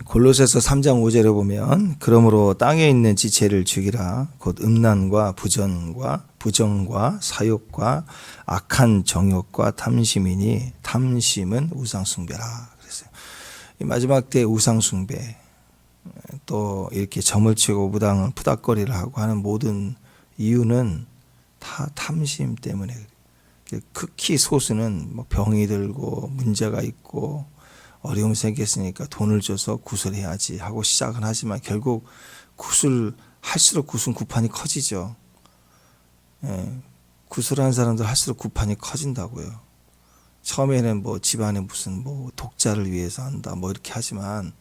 골로새서 3장 5절에 보면 그러므로 땅에 있는 지체를 죽이라 곧 음란과 부정과 사욕과 악한 정욕과 탐심이니 탐심은 우상숭배라 그랬어요. 이 마지막 때 우상숭배 또 이렇게 점을 치고 무당은 푸닥거리를 하고 하는 모든 이유는 다 탐심 때문에 그래요. 극히 소수는 뭐 병이 들고 문제가 있고 어려움이 생겼으니까 돈을 줘서 구슬해야지 하고 시작은 하지만 결국 구슬할수록 구슬 구판이 커지죠. 예, 구슬하는 사람들 할수록 구판이 커진다고요. 처음에는 뭐 집안에 무슨 뭐 독자를 위해서 한다 뭐 이렇게 하지만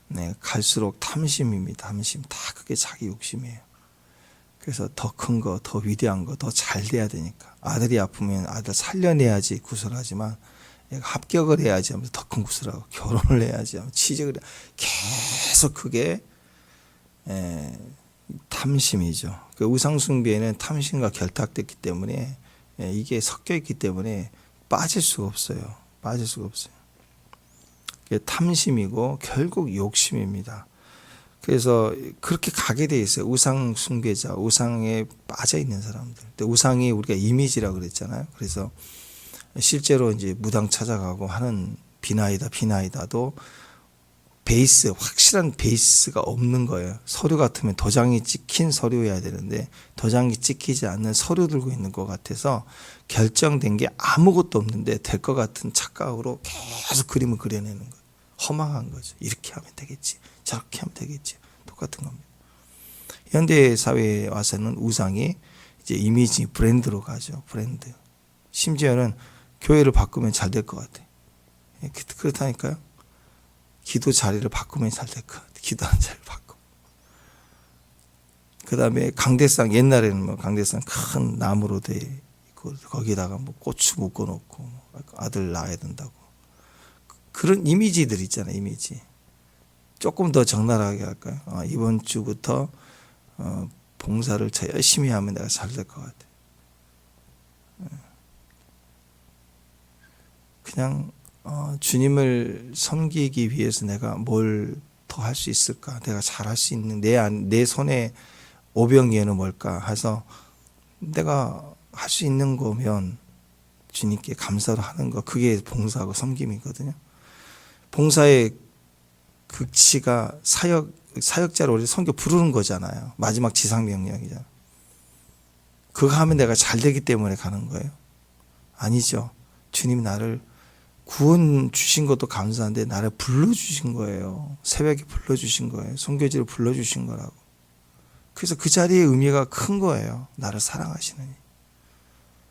네, 갈수록 탐심입니다. 탐심 다 그게 자기 욕심이에요. 그래서 더 큰 거, 더 위대한 거, 더 잘 돼야 되니까 아들이 아프면 아들 살려내야지 구슬하지만 합격을 해야지 하면서 더 큰 구슬하고 결혼을 해야지 하면서 취직을 해야지. 계속 그게 탐심이죠. 그 우상숭배에는 탐심과 결탁됐기 때문에 이게 섞여 있기 때문에 빠질 수가 없어요. 빠질 수가 없어요. 그게 탐심이고 결국 욕심입니다. 그래서 그렇게 가게 돼 있어요. 우상 숭배자, 우상에 빠져 있는 사람들. 근데 우상이 우리가 이미지라고 그랬잖아요. 그래서 실제로 이제 무당 찾아가고 하는 비나이다도 베이스, 확실한 베이스가 없는 거예요. 서류 같으면 도장이 찍힌 서류여야 되는데 도장이 찍히지 않는 서류 들고 있는 것 같아서 결정된 게 아무것도 없는데 될 것 같은 착각으로 계속 그림을 그려내는 거예요. 허망한 거죠. 이렇게 하면 되겠지. 저렇게 하면 되겠지. 똑같은 겁니다. 현대 사회에 와서는 우상이 이제 이미지 브랜드로 가죠. 브랜드. 심지어는 교회를 바꾸면 잘 될 것 같아. 그렇다니까요. 기도 자리를 바꾸면 잘 될 것 같아. 기도하는 자리를 바꾸고. 그 다음에 강대상, 옛날에는 뭐 강대상 큰 나무로 돼 있고 거기다가 뭐 고추 묶어 놓고 아들 낳아야 된다고. 그런 이미지들 있잖아요. 이미지. 조금 더 적나라하게 할까요? 이번 주부터 봉사를 더 열심히 하면 내가 잘 될 것 같아. 그냥 주님을 섬기기 위해서 내가 뭘 더 할 수 있을까? 내가 잘할 수 있는 내 손에 오병이어는 뭘까? 해서 내가 할 수 있는 거면 주님께 감사를 하는 거 그게 봉사하고 섬김이거든요. 봉사의 극치가 사역자를 우리 선교 부르는 거잖아요. 마지막 지상명령이잖아요. 그거 하면 내가 잘 되기 때문에 가는 거예요? 아니죠. 주님이 나를 구원 주신 것도 감사한데 나를 불러주신 거예요. 새벽에 불러주신 거예요. 선교지를 불러주신 거라고. 그래서 그 자리의 의미가 큰 거예요. 나를 사랑하시느니.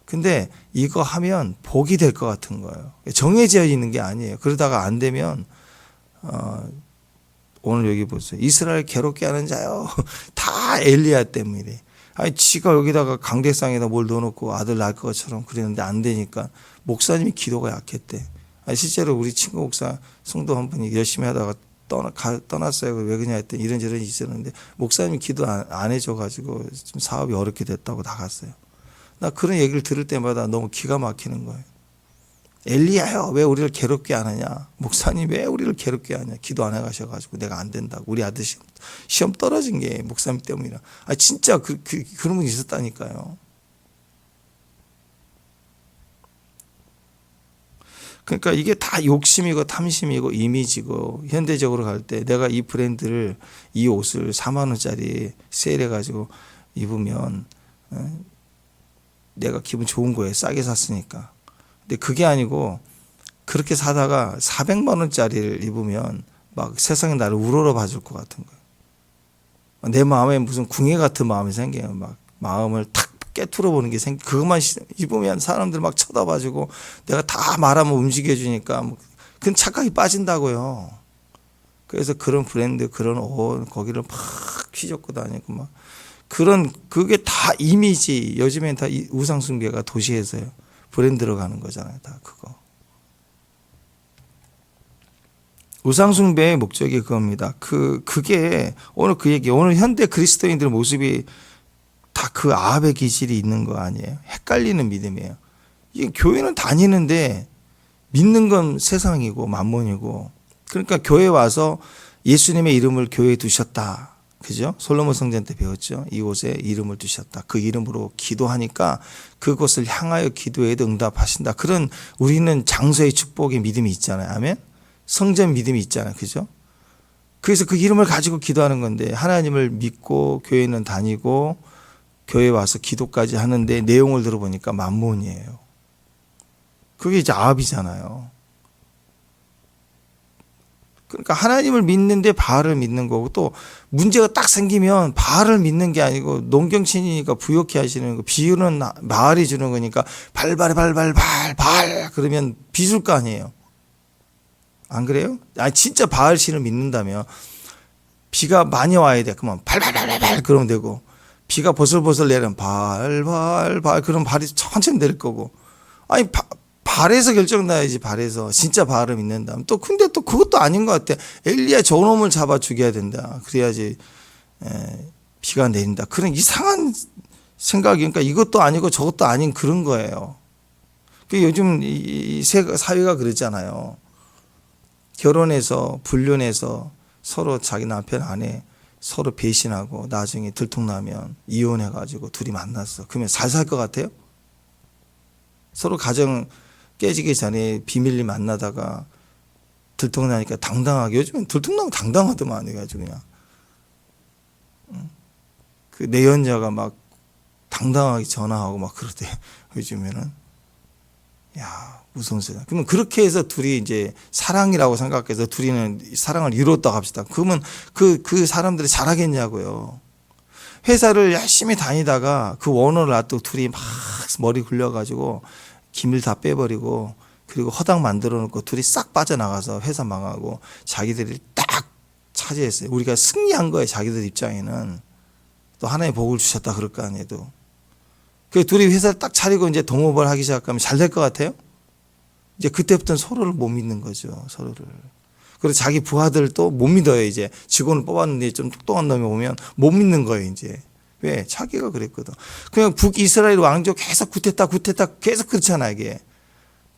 근데 이거 하면 복이 될 것 같은 거예요. 정해져 있는 게 아니에요. 그러다가 안 되면 오늘 여기 보세요. 이스라엘 괴롭게 하는 자요. 다 엘리야 때문이래. 아니 지가 여기다가 강대상에다 뭘 넣어놓고 아들 낳을 것처럼 그랬는데 안 되니까 목사님이 기도가 약했대. 아니 실제로 우리 친구 목사 성도 한 분이 열심히 하다가 떠났어요. 왜 그러냐 했더니 이런저런 있었는데 목사님이 기도 안 해줘가지고 좀 사업이 어렵게 됐다고 나갔어요. 나 그런 얘기를 들을 때마다 너무 기가 막히는 거예요. 엘리야요, 왜 우리를 괴롭게 안 하냐? 목사님 왜 우리를 괴롭게 하냐? 기도 안 해가셔가지고 내가 안 된다고. 우리 아들 시험 떨어진 게 목사님 때문이라. 아 진짜 그런 분이 있었다니까요. 그러니까 이게 다 욕심이고 탐심이고 이미지고 현대적으로 갈 때 내가 이 브랜드를 이 옷을 4만 원짜리 세일해가지고 입으면 내가 기분 좋은 거예요. 싸게 샀으니까. 근데 그게 아니고 그렇게 사다가 400만 원짜리를 입으면 막 세상에 나를 우러러 봐줄 것 같은 거예요. 내 마음에 무슨 궁예 같은 마음이 생겨요. 막 마음을 탁 깨트려 보는 게 그것만 입으면 사람들 막 쳐다봐주고 내가 다 말하면 움직여주니까 그건 착각이 빠진다고요. 그래서 그런 브랜드 그런 옷 거기를 막 휘젓고 다니고 막 그게 다 이미지. 요즘엔 다 우상숭배가 도시에서요. 브랜드로 가는 거잖아요. 다 그거. 우상숭배의 목적이 그겁니다. 그게 오늘 그 얘기. 오늘 현대 그리스도인들의 모습이 다 그 아합의 기질이 있는 거 아니에요? 헷갈리는 믿음이에요. 이게 교회는 다니는데 믿는 건 세상이고 만몬이고 그러니까 교회 와서 예수님의 이름을 교회에 두셨다. 그죠? 솔로몬 성전 때 배웠죠. 이곳에 이름을 두셨다. 그 이름으로 기도하니까 그곳을 향하여 기도해도 응답하신다. 그런 우리는 장소의 축복의 믿음이 있잖아요. 아멘. 성전 믿음이 있잖아요. 그죠? 그래서 그 이름을 가지고 기도하는 건데 하나님을 믿고 교회는 다니고 교회 와서 기도까지 하는데 내용을 들어보니까 만몬이에요. 그게 이제 아합이잖아요. 그러니까 하나님을 믿는데 바알을 믿는 거고 또 문제가 딱 생기면 바알을 믿는 게 아니고 농경신이니까 부욕해 하시는 거 비유는 바알이 주는 거니까 발발 그러면 빚을 거 아니에요. 안 그래요? 아니 진짜 바알 신을 믿는다면 비가 많이 와야 돼. 그러면 발발 그러면 되고 비가 보슬보슬 내리면 발 그럼 발이 천천히 내릴 거고 아니 발에서 결정나야지. 발에서 진짜 바알을 믿는다면 또 근데 또 그것도 아닌 것 같아. 엘리야 저놈을 잡아 죽여야 된다. 그래야지 비가 내린다. 그런 이상한 생각이니까 이것도 아니고 저것도 아닌 그런 거예요. 요즘 이 사회가 그러잖아요. 결혼해서 불륜해서 서로 자기 남편 아내 서로 배신하고 나중에 들통나면 이혼해가지고 둘이 만났어. 그러면 잘 살 것 같아요? 서로 가정 깨지기 전에 비밀리 만나다가 들통나니까 당당하게 요즘은 들통나면 당당하더만 해가지고 그냥 그 내연녀가 막 당당하게 전화하고 막 그러대. 요즘에는 야 무서운 세상. 그러면 그렇게 해서 둘이 이제 사랑이라고 생각해서 둘이는 사랑을 이뤘다고 합시다. 그러면 그 사람들이 잘하겠냐고요. 회사를 열심히 다니다가 그 원어를 놔두고 둘이 막 머리 굴려가지고 기밀 다 빼버리고 그리고 허당 만들어 놓고 둘이 싹 빠져나가서 회사 망하고 자기들이 딱 차지했어요. 우리가 승리한 거예요. 자기들 입장에는. 또 하나의 복을 주셨다 그럴 거 아니에요. 그 둘이 회사를 딱 차리고 이제 동업을 하기 시작하면 잘 될 것 같아요? 이제 그때부터는 서로를 못 믿는 거죠. 서로를. 그리고 자기 부하들도 못 믿어요. 이제 직원을 뽑았는데 좀 똑똑한 놈이 오면 못 믿는 거예요. 이제. 왜? 자기가 그랬거든. 그냥 북이스라엘 왕조 계속 구태타 계속 그렇잖아 이게.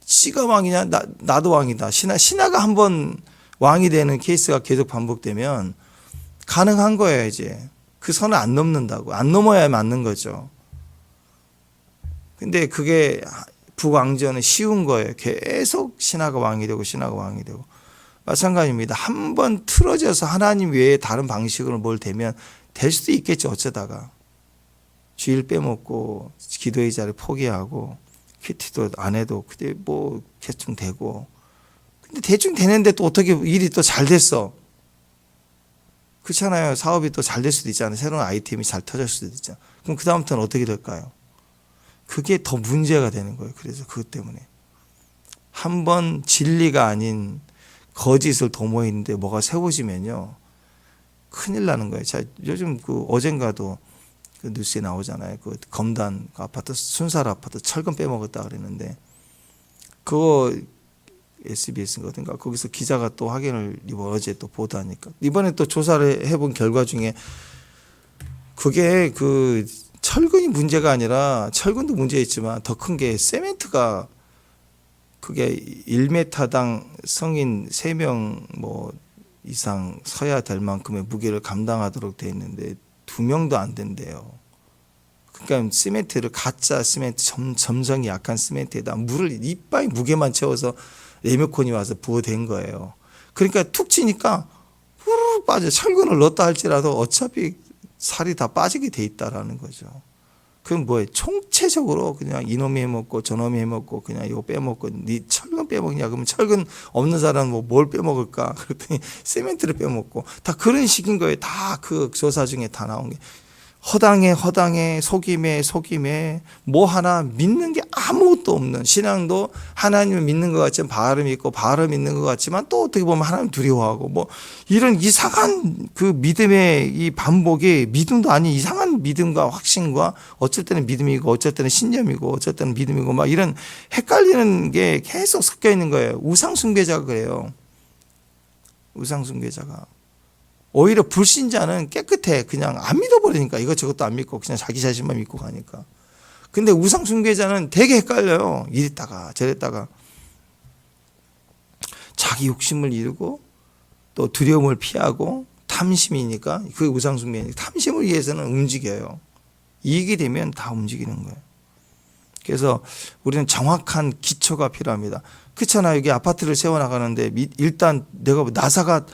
씨가 왕이냐 나도 왕이다. 신하가 한번 왕이 되는 케이스가 계속 반복되면 가능한 거예요. 이제. 그 선을 안 넘는다고. 안 넘어야 맞는 거죠. 근데 그게 북왕조는 쉬운 거예요. 계속 신하가 왕이 되고 신하가 왕이 되고. 마찬가지입니다. 한번 틀어져서 하나님 외에 다른 방식으로 뭘 되면 될 수도 있겠죠. 어쩌다가. 주일 빼먹고 기도의 자리를 포기하고 큐티도 안 해도 그때 뭐 대충 되고. 근데 대충 되는데 또 어떻게 일이 또 잘 됐어. 그렇잖아요. 사업이 또 잘 될 수도 있잖아요. 새로운 아이템이 잘 터질 수도 있잖아요. 그럼 그 다음부터는 어떻게 될까요? 그게 더 문제가 되는 거예요. 그래서 그것 때문에. 한번 진리가 아닌 거짓을 도모해 있는데 뭐가 세워지면요. 큰일 나는 거예요. 자, 요즘 어젠가도 그 뉴스에 나오잖아요. 그 검단 그 아파트, 순살 아파트 철근 빼먹었다 그랬는데 그거 SBS인가 어딘가 거기서 기자가 또 확인을 어제 또 보도하니까 이번에 또 조사를 해본 결과 중에 그게 그 철근이 문제가 아니라 철근도 문제 있지만 더 큰 게 세멘트가 그게 1m당 성인 3명 뭐 이상 서야 될 만큼의 무게를 감당하도록 돼 있는데 2명도 안 된대요. 그러니까 시멘트를 가짜 시멘트 점성이 약한 시멘트에다 물을 이빠이 무게만 채워서 레미콘이 와서 부어댄 거예요. 그러니까 툭 치니까 후루룩 빠져. 철근을 넣었다 할지라도 어차피 살이 다 빠지게 돼 있다라는 거죠. 그럼 뭐예요? 총체적으로 그냥 이놈이 해먹고 저놈이 해먹고 그냥 이거 빼먹고 네 철근 빼먹냐? 그러면 철근 없는 사람은 뭐 뭘 빼먹을까? 그랬더니 시멘트를 빼먹고 다 그런 식인 거예요. 다 그 조사 중에 다 나온 게. 허당에 속임에 뭐 하나 믿는 게 아무것도 없는 신앙도 하나님을 믿는 것 같지만 바알을 믿고 바알을 믿는 것 같지만 또 어떻게 보면 하나님 두려워하고 뭐 이런 이상한 그 믿음의 이 반복이 믿음도 아닌 이상한 믿음과 확신과 어쩔 때는 믿음이고 어쩔 때는 신념이고 어쩔 때는 믿음이고 막 이런 헷갈리는 게 계속 섞여 있는 거예요. 우상 숭배자가 그래요. 우상 숭배자가. 오히려 불신자는 깨끗해. 그냥 안 믿어버리니까 이것저것도 안 믿고 그냥 자기 자신만 믿고 가니까. 근데 우상 숭배자는 되게 헷갈려요. 이랬다가 저랬다가 자기 욕심을 이루고 또 두려움을 피하고 탐심이니까 그 우상숭배니까 탐심을 위해서는 움직여요. 이익이 되면 다 움직이는 거예요. 그래서 우리는 정확한 기초가 필요합니다. 그렇잖아요. 여기 아파트를 세워나가는데 일단 내가 나사가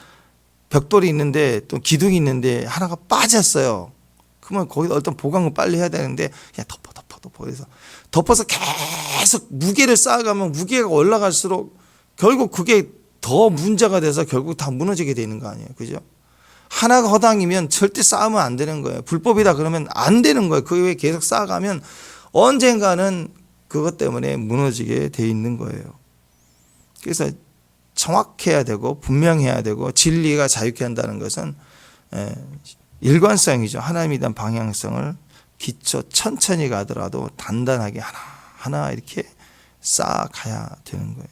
벽돌이 있는데 또 기둥이 있는데 하나가 빠졌어요. 그러면 거기다 어떤 보강을 빨리 해야 되는데 그냥 덮어. 그래서 덮어서 계속 무게를 쌓아가면 무게가 올라갈수록 결국 그게 더 문제가 돼서 결국 다 무너지게 되는 거 아니에요. 그죠? 하나가 허당이면 절대 쌓으면 안 되는 거예요. 불법이다 그러면 안 되는 거예요. 그 위에 계속 쌓아가면 언젠가는 그것 때문에 무너지게 돼 있는 거예요. 그래서 정확해야 되고 분명해야 되고 진리가 자유케 한다는 것은 일관성이죠. 하나님에 대한 방향성을 기초 천천히 가더라도 단단하게 하나하나 이렇게 쌓아가야 되는 거예요.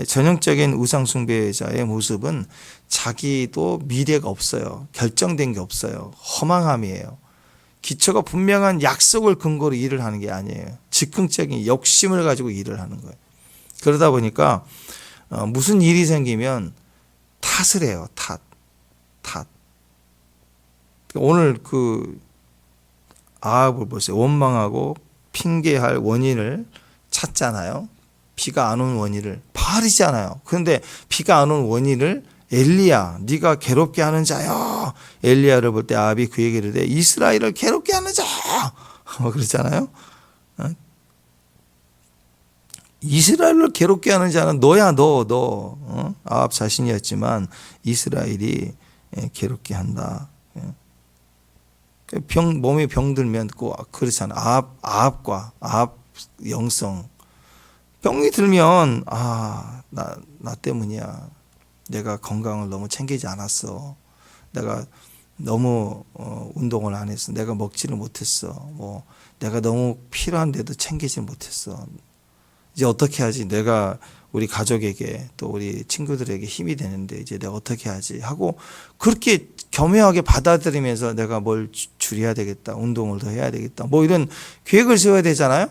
전형적인 우상숭배자의 모습은 자기도 미래가 없어요. 결정된 게 없어요. 허망함이에요. 기초가 분명한 약속을 근거로 일을 하는 게 아니에요. 즉흥적인 욕심을 가지고 일을 하는 거예요. 그러다 보니까 무슨 일이 생기면 탓을 해요. 탓. 오늘 그 아합을 보세요. 원망하고 핑계할 원인을 찾잖아요. 비가 안 온 원인을 바알이잖아요. 그런데 비가 안 온 원인을 엘리야 네가 괴롭게 하는 자요. 엘리야를 볼 때 아합이 그에게 이르되 이스라엘을 괴롭게 하는 자요. 그렇잖아요. 이스라엘을 괴롭게 하는 자는 너야 너. 아합 자신이었지만 이스라엘이 괴롭게 한다. 몸에 병들면 그렇잖아. 아합과 아합 영성 병이 들면 나 때문이야. 내가 건강을 너무 챙기지 않았어. 내가 너무 운동을 안 했어. 내가 먹지를 못했어. 내가 너무 필요한데도 챙기지 못했어. 이제 어떻게 하지? 내가 우리 가족에게 또 우리 친구들에게 힘이 되는데 이제 내가 어떻게 하지? 하고 그렇게 겸허하게 받아들이면서 내가 뭘 줄여야 되겠다. 운동을 더 해야 되겠다. 이런 계획을 세워야 되잖아요.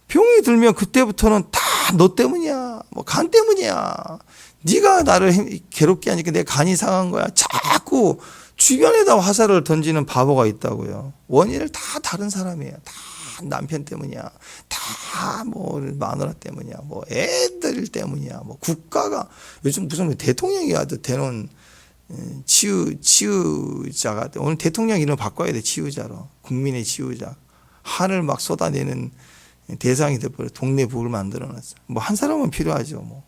병이 들면 그때부터는 다 너 때문이야. 간 때문이야. 네가 나를 괴롭게 하니까 내 간이 상한 거야. 자꾸 주변에다 화살을 던지는 바보가 있다고요. 원인을 다 다른 사람이에요. 다 남편 때문이야. 다 마누라 때문이야. 애들 때문이야. 국가가 요즘 무슨 대통령이 와도 되는 치유자가 오늘 대통령 이름 바꿔야 돼. 치유자로. 국민의 치유자. 한을 막 쏟아내는 대상이 돼버려. 동네 북을 만들어놨어. 한 사람은 필요하죠.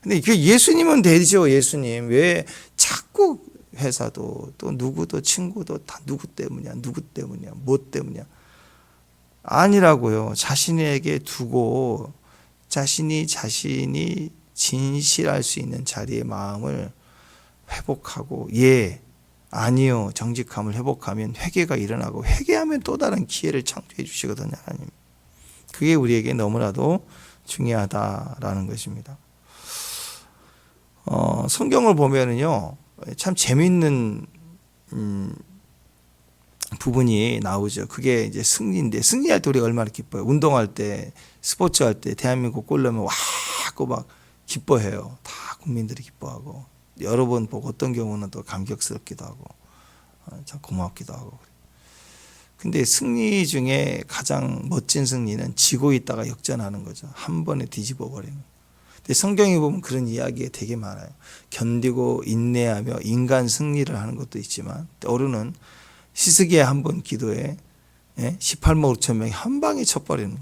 근데 예수님은 되죠. 예수님. 왜 자꾸 회사도 또 누구도 친구도 다 누구 때문이야. 뭐 때문이야. 아니라고요. 자신에게 두고 자신이 진실할 수 있는 자리의 마음을 회복하고 아니요 정직함을 회복하면 회개가 일어나고 회개하면 또 다른 기회를 창조해 주시거든요. 하나님. 그게 우리에게 너무나도 중요하다라는 것입니다. 성경을 보면은요 참 재미있는 부분이 나오죠. 그게 이제 승리인데 승리할 때 우리가 얼마나 기뻐요. 운동할 때, 스포츠 할 때 대한민국 골 넣으면 와 하고 막 기뻐해요. 다 국민들이 기뻐하고 여러 번 보고 어떤 경우는 또 감격스럽기도 하고 참 고맙기도 하고. 근데 승리 중에 가장 멋진 승리는 지고 있다가 역전하는 거죠. 한 번에 뒤집어 버리는. 근데 성경에 보면 그런 이야기가 되게 많아요. 견디고 인내하며 인간 승리를 하는 것도 있지만 때로는 히스기야 한 번 기도에 18만 5천 명이 한 방에 쳐버리는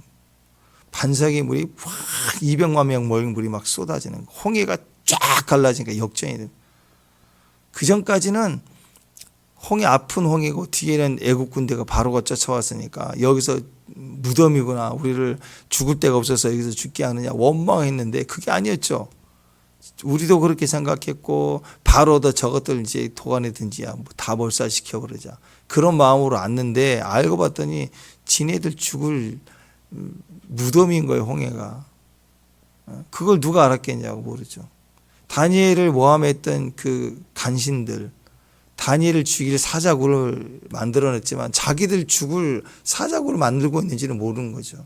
반석의 물이 확 200만 명 모인 물이 막 쏟아지는 홍해가 쫙 갈라지니까 역전이 됩니다. 그 전까지는 아픈 홍해고 뒤에는 애국 군대가 바로가 쫓아왔으니까 여기서 무덤이구나. 우리를 죽을 데가 없어서 여기서 죽게 하느냐 원망했는데 그게 아니었죠. 우리도 그렇게 생각했고 바로도 저것들 이제 도가내든지 다 몰살시켜 버리자. 그런 마음으로 왔는데 알고 봤더니 지네들 죽을 무덤인 거예요. 홍해가. 그걸 누가 알았겠냐고 모르죠. 다니엘을 모함했던 그 간신들 다니엘을 죽일 사자굴을 만들어냈지만 자기들 죽을 사자굴을 만들고 있는지는 모르는 거죠.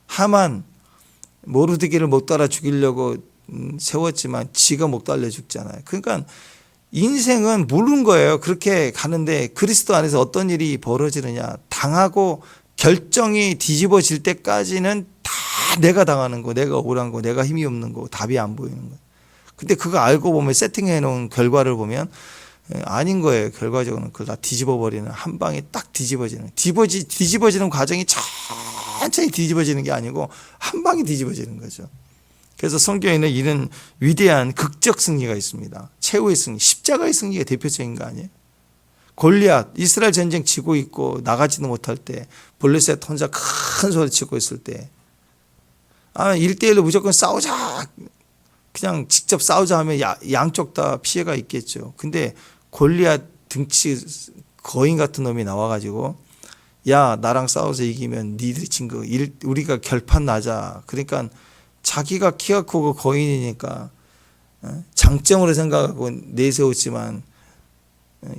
하만 모르드기를 못 따라 죽이려고 세웠지만 지가 목 달려 죽잖아요. 그러니까 인생은 모르는 거예요. 그렇게 가는데 그리스도 안에서 어떤 일이 벌어지느냐, 당하고 결정이 뒤집어질 때까지는 다 내가 당하는 거, 내가 억울한 거, 내가 힘이 없는 거, 답이 안 보이는 거. 근데 그거 알고 보면, 세팅해 놓은 결과를 보면 아닌 거예요. 결과적으로는 그걸 다 뒤집어 버리는, 한 방에 딱 뒤집어지는, 뒤집어지는 과정이 천천히 뒤집어지는 게 아니고 한 방에 뒤집어지는 거죠. 그래서 성경에는 이런 위대한 극적 승리가 있습니다. 최후의 승리, 십자가의 승리가 대표적인 거 아니에요? 골리앗, 이스라엘 전쟁 치고 있고 나가지도 못할 때, 블레셋 혼자 큰 소리 치고 있을 때, 1대1로 무조건 싸우자, 그냥 직접 싸우자 하면 양쪽 다 피해가 있겠죠. 근데 골리앗 등치 거인 같은 놈이 나와가지고, 야, 나랑 싸워서 이기면 니들이 진 거, 우리가 결판 나자. 그러니까 자기가 키가 크고 거인이니까 장점으로 생각하고 내세웠지만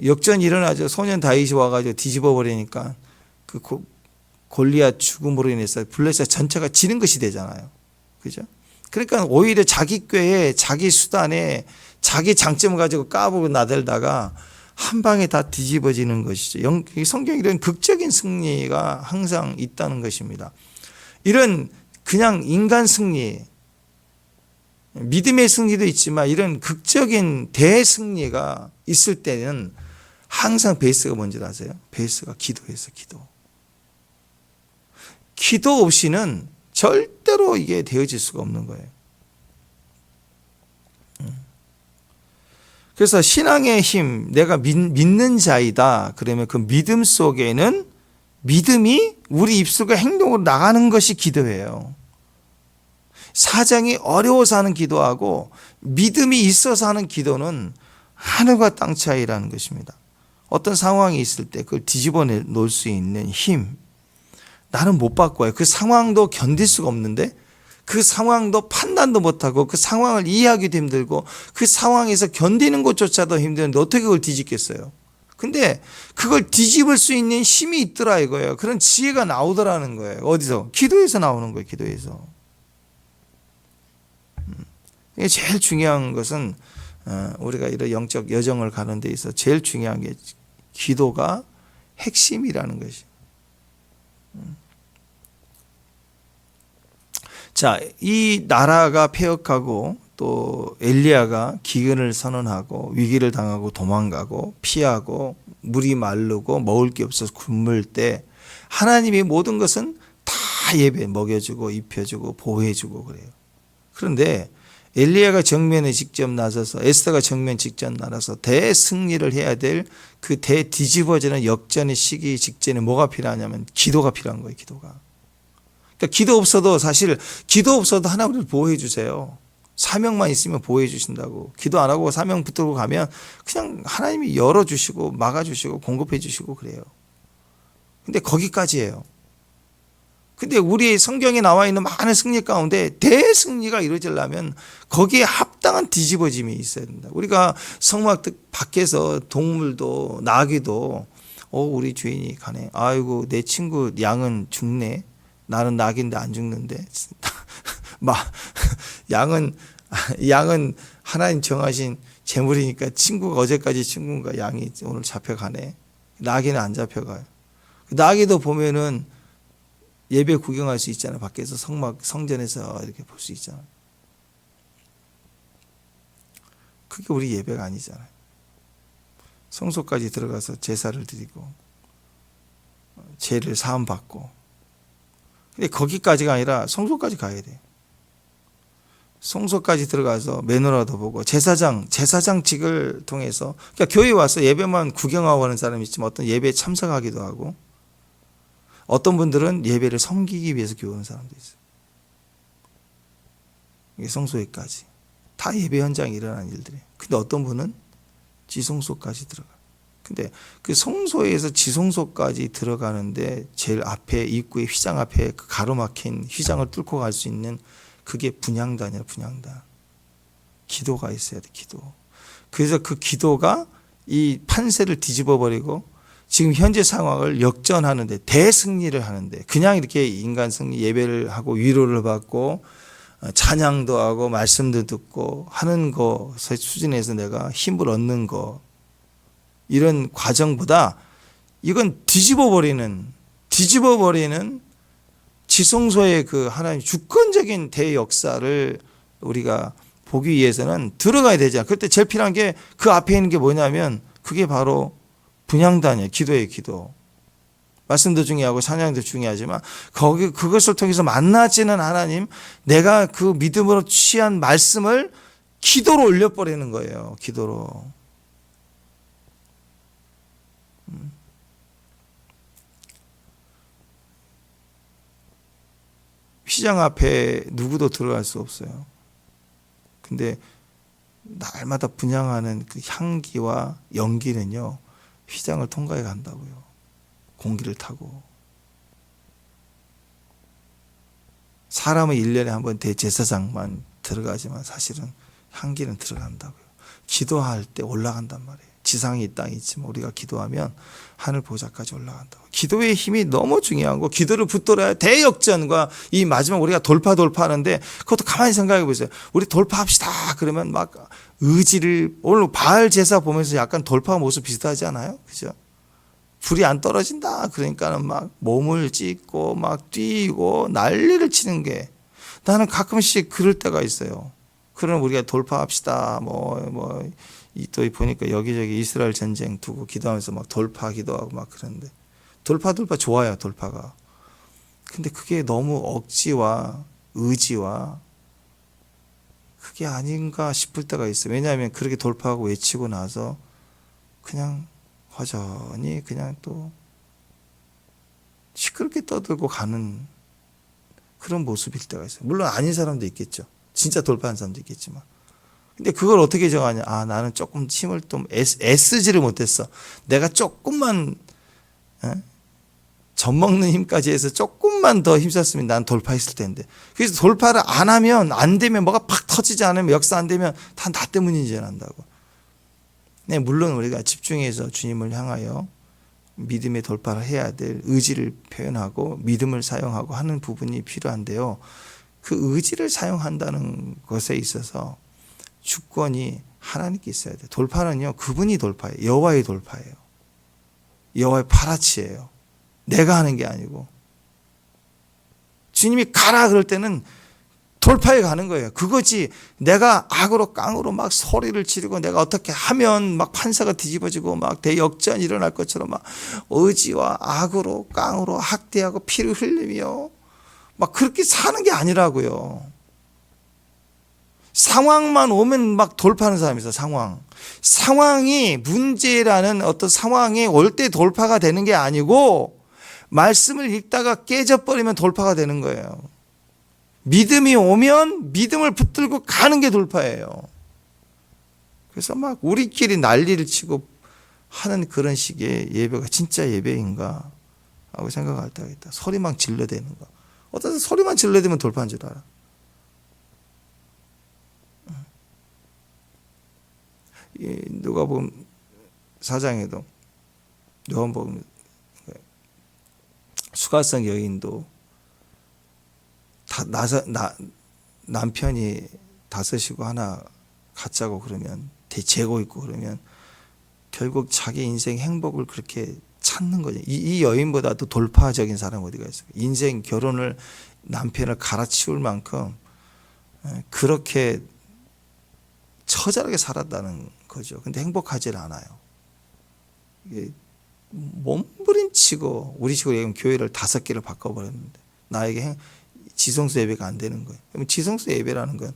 역전이 일어나죠. 소년 다윗이 와가지고 뒤집어 버리니까 그 골리앗 죽음으로 인해서 블레셋 전체가 지는 것이 되잖아요. 그죠? 그러니까 오히려 자기 꾀에, 자기 수단에, 자기 장점을 가지고 까불고 나들다가 한 방에 다 뒤집어지는 것이죠. 성경에 이런 극적인 승리가 항상 있다는 것입니다. 이런 그냥 인간 승리, 믿음의 승리도 있지만 이런 극적인 대승리가 있을 때는 항상 베이스가 뭔지 아세요? 베이스가 기도예요. 기도 없이는 절대로 이게 되어질 수가 없는 거예요. 그래서 신앙의 힘, 내가 믿는 자이다. 그러면 그 믿음 속에는 믿음이 우리 입술과 행동으로 나가는 것이 기도예요. 사정이 어려워서 하는 기도하고 믿음이 있어서 하는 기도는 하늘과 땅 차이라는 것입니다. 어떤 상황이 있을 때 그걸 뒤집어 놓을 수 있는 힘, 나는 못 바꿔요. 그 상황도 견딜 수가 없는데, 그 상황도 판단도 못하고 그 상황을 이해하기도 힘들고 그 상황에서 견디는 것조차도 힘드는데 어떻게 그걸 뒤집겠어요? 근데 그걸 뒤집을 수 있는 힘이 있더라 이거예요. 그런 지혜가 나오더라는 거예요. 어디서? 기도에서 나오는 거예요. 기도에서. 이게 제일 중요한 것은 우리가 이런 영적 여정을 가는 데 있어서 제일 중요한 게 기도가 핵심이라는 것이에요. 자, 이 나라가 폐역하고 또 엘리야가 기근을 선언하고 위기를 당하고 도망가고 피하고 물이 마르고 먹을 게 없어서 굶을 때 하나님이 모든 것은 다 예배 먹여주고 입혀주고 보호해주고 그래요. 그런데 엘리야가 정면에 직접 나서서 에스더가 정면 직접 나서서 대승리를 해야 될 그 대뒤집어지는 역전의 시기 직전에 뭐가 필요하냐면 기도가 필요한 거예요. 기도가. 그러니까 기도 없어도 사실 기도 없어도 하나님 우리를 보호해 주세요. 사명만 있으면 보호해 주신다고. 기도 안 하고 사명 붙들고 가면 그냥 하나님이 열어주시고 막아주시고 공급해 주시고 그래요. 근데 거기까지예요. 근데 우리 성경에 나와 있는 많은 승리 가운데 대승리가 이루어지려면 거기에 합당한 뒤집어짐이 있어야 된다. 우리가 성막 밖에서 동물도 나귀도 우리 주인이 가네. 아이고 내 친구 양은 죽네. 나는 낙인데 안 죽는데. 양은 하나님 정하신 재물이니까 친구가 어제까지 친구가 양이 오늘 잡혀가네. 낙이는 안 잡혀가요. 낙이도 보면은 예배 구경할 수 있잖아요. 밖에서 성전에서 이렇게 볼 수 있잖아요. 그게 우리 예배가 아니잖아요. 성소까지 들어가서 제사를 드리고 죄를 사함 받고. 근데 거기까지가 아니라 성소까지 가야 돼요. 성소까지 들어가서 매너라도 보고 제사장직을 통해서, 그러니까 교회 와서 예배만 구경하고 하는 사람이 있지만 어떤 예배에 참석하기도 하고 어떤 분들은 예배를 섬기기 위해서 교회 오는 사람도 있어요. 이게 성소에까지 다 예배 현장에 일어나는 일들이에요. 근데 어떤 분은 지성소까지 들어가. 근데 그 성소에서 지성소까지 들어가는데 제일 앞에 입구에 휘장 앞에 그 가로막힌 휘장을 뚫고 갈 수 있는 그게 분향단이에요. 분향단. 기도가 있어야 돼. 기도. 그래서 그 기도가 이 판세를 뒤집어 버리고 지금 현재 상황을 역전하는데 대승리를 하는데 그냥 이렇게 인간 승리 예배를 하고 위로를 받고 찬양도 하고 말씀도 듣고 하는 것의 수준에서 내가 힘을 얻는 거, 이런 과정보다 이건 뒤집어버리는 지성소의 그 하나님 주권적인 대역사를 우리가 보기 위해서는 들어가야 되잖아. 그때 제일 필요한 게 그 앞에 있는 게 뭐냐면 그게 바로 분향단이에요. 기도예요, 기도. 말씀도 중요하고 찬양도 중요하지만 그것을 통해서 만나지는 하나님, 내가 그 믿음으로 취한 말씀을 기도로 올려버리는 거예요. 기도로. 휘장 앞에 누구도 들어갈 수 없어요. 근데 날마다 분향하는 그 향기와 연기는요, 휘장을 통과해 간다고요. 공기를 타고. 사람은 1년에 한 번 대제사장만 들어가지만 사실은 향기는 들어간다고요. 기도할 때 올라간단 말이에요. 지상이 이 땅이 있지만 우리가 기도하면 하늘 보좌까지 올라간다고. 기도의 힘이 너무 중요한 거. 기도를 붙들어야 대역전과 이 마지막 우리가 돌파하는데, 그것도 가만히 생각해 보세요. 우리 돌파합시다 그러면 막 의지를, 오늘 바알 제사 보면서 약간 돌파 모습 비슷하지 않아요? 그죠? 불이 안 떨어진다 그러니까는 막 몸을 찢고 막 뛰고 난리를 치는 게, 나는 가끔씩 그럴 때가 있어요. 그러면 우리가 돌파합시다 또 보니까 여기저기 이스라엘 전쟁 두고 기도하면서 막 돌파 기도하고 막 그러는데, 돌파 좋아요, 돌파가. 근데 그게 너무 억지와 의지와 그게 아닌가 싶을 때가 있어요. 왜냐하면 그렇게 돌파하고 외치고 나서 그냥 허전히 그냥 또 시끄럽게 떠들고 가는 그런 모습일 때가 있어요. 물론 아닌 사람도 있겠죠. 진짜 돌파한 사람도 있겠지만. 근데 그걸 어떻게 정하냐. 나는 조금 힘을 좀 애쓰지를 못했어. 내가 조금만 젖먹는 힘까지 해서 조금만 더 힘썼으면 난 돌파했을 텐데. 그래서 돌파를 안 하면, 안 되면, 뭐가 팍 터지지 않으면, 역사 안 되면 다 나 때문인 줄 안다고. 네, 물론 우리가 집중해서 주님을 향하여 믿음의 돌파를 해야 될 의지를 표현하고 믿음을 사용하고 하는 부분이 필요한데요. 그 의지를 사용한다는 것에 있어서 주권이 하나님께 있어야 돼요. 돌파는요, 그분이 돌파예요. 여호와의 돌파예요. 여호와의 파라치예요. 내가 하는 게 아니고. 주님이 가라 그럴 때는 돌파해 가는 거예요. 그거지 내가 악으로 깡으로 막 소리를 지르고 내가 어떻게 하면 막 판사가 뒤집어지고 막 대역전이 일어날 것처럼 막 의지와 악으로 깡으로 학대하고 피를 흘리며 막 그렇게 사는 게 아니라고요. 상황만 오면 막 돌파하는 사람이 있어요. 상황이 문제라는 어떤 상황이 올 때 돌파가 되는 게 아니고, 말씀을 읽다가 깨져버리면 돌파가 되는 거예요. 믿음이 오면 믿음을 붙들고 가는 게 돌파예요. 그래서 막 우리끼리 난리를 치고 하는 그런 식의 예배가 진짜 예배인가 하고 생각할 때가 있다. 소리만 질러대는 거. 어떤 소리만 질러대면 돌파한 줄 알아. 누가복음 4장에도, 요한복음 수가성 여인도 남편이 다섯이고 하나 가짜고 그러면 재고 있고 그러면 결국 자기 인생 행복을 그렇게 찾는 거죠. 이 여인보다도 돌파적인 사람 어디가 있어요? 인생 결혼을 남편을 갈아치울 만큼 그렇게 처절하게 살았다는 거죠. 근데 행복하지 않아요. 이게 몸부림치고, 우리 식으로 얘기하면 교회를 5개를 바꿔버렸는데 나에게 지성소 예배가 안 되는 거예요. 그러면 지성소 예배라는 건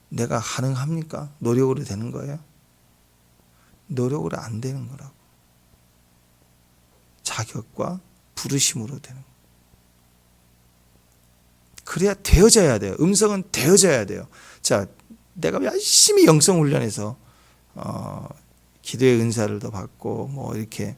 내가 가능합니까? 노력으로 되는 거예요? 노력으로 안 되는 거라고. 자격과 부르심으로 되는 거예요. 그래야 되어져야 돼요. 음성은 되어져야 돼요. 자, 내가 열심히 영성 훈련해서 기도의 은사를 더 받고 이렇게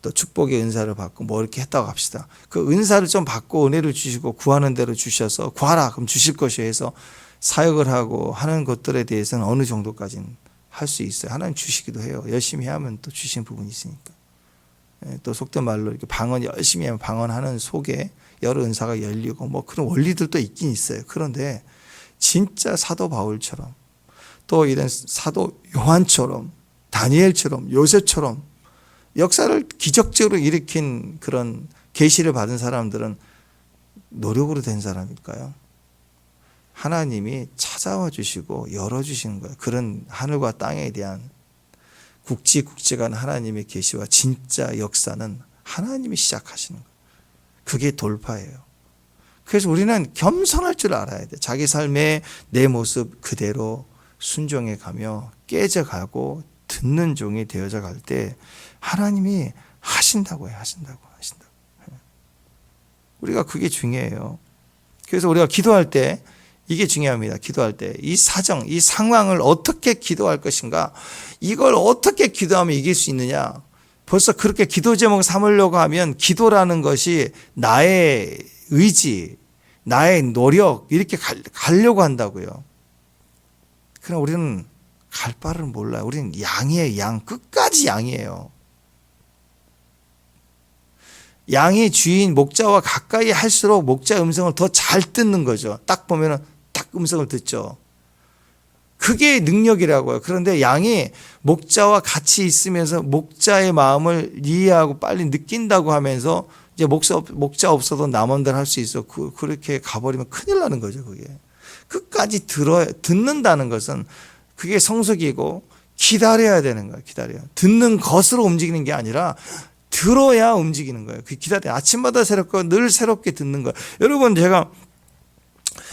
또 축복의 은사를 받고 이렇게 했다고 합시다. 그 은사를 좀 받고 은혜를 주시고 구하는 대로 주셔서 구하라 그럼 주실 것이 해서 사역을 하고 하는 것들에 대해서는 어느 정도까지는 할 수 있어요. 하나님 주시기도 해요. 열심히 하면 또 주신 부분이 있으니까. 또 속된 말로 이렇게 방언 열심히 하면 방언하는 속에 여러 은사가 열리고 뭐 그런 원리들도 있긴 있어요. 그런데 진짜 사도 바울처럼 또 이런 사도 요한처럼 다니엘처럼 요셉처럼 역사를 기적적으로 일으킨 그런 계시를 받은 사람들은 노력으로 된 사람일까요? 하나님이 찾아와 주시고 열어주시는 거예요. 그런 하늘과 땅에 대한 국지국지간 하나님의 계시와 진짜 역사는 하나님이 시작하시는 거예요. 그게 돌파예요. 그래서 우리는 겸손할 줄 알아야 돼. 자기 삶의 내 모습 그대로 순종해 가며 깨져가고 듣는 종이 되어져 갈 때 하나님이 하신다고 해요. 하신다고. 우리가 그게 중요해요. 그래서 우리가 기도할 때 이게 중요합니다. 기도할 때 이 사정, 이 상황을 어떻게 기도할 것인가, 이걸 어떻게 기도하면 이길 수 있느냐. 벌써 그렇게 기도 제목 삼으려고 하면 기도라는 것이 나의 의지, 나의 노력 이렇게 가려고 한다고요. 그러나 우리는 갈 바를 몰라요. 우리는 양이에요. 양. 끝까지 양이에요. 양이 주인 목자와 가까이 할수록 목자 음성을 더 잘 듣는 거죠. 딱 보면은 딱 음성을 듣죠. 그게 능력이라고요. 그런데 양이 목자와 같이 있으면서 목자의 마음을 이해하고 빨리 느낀다고 하면서 이제 목자 없어도 남원들 할 수 있어. 그렇게 가버리면 큰일 나는 거죠. 그게 끝까지 듣는다는 것은 그게 성숙이고 기다려야 되는 거예요. 듣는 것으로 움직이는 게 아니라 들어야 움직이는 거예요. 그 기다려. 아침마다 새롭고 늘 새롭게 듣는 거예요. 여러분, 제가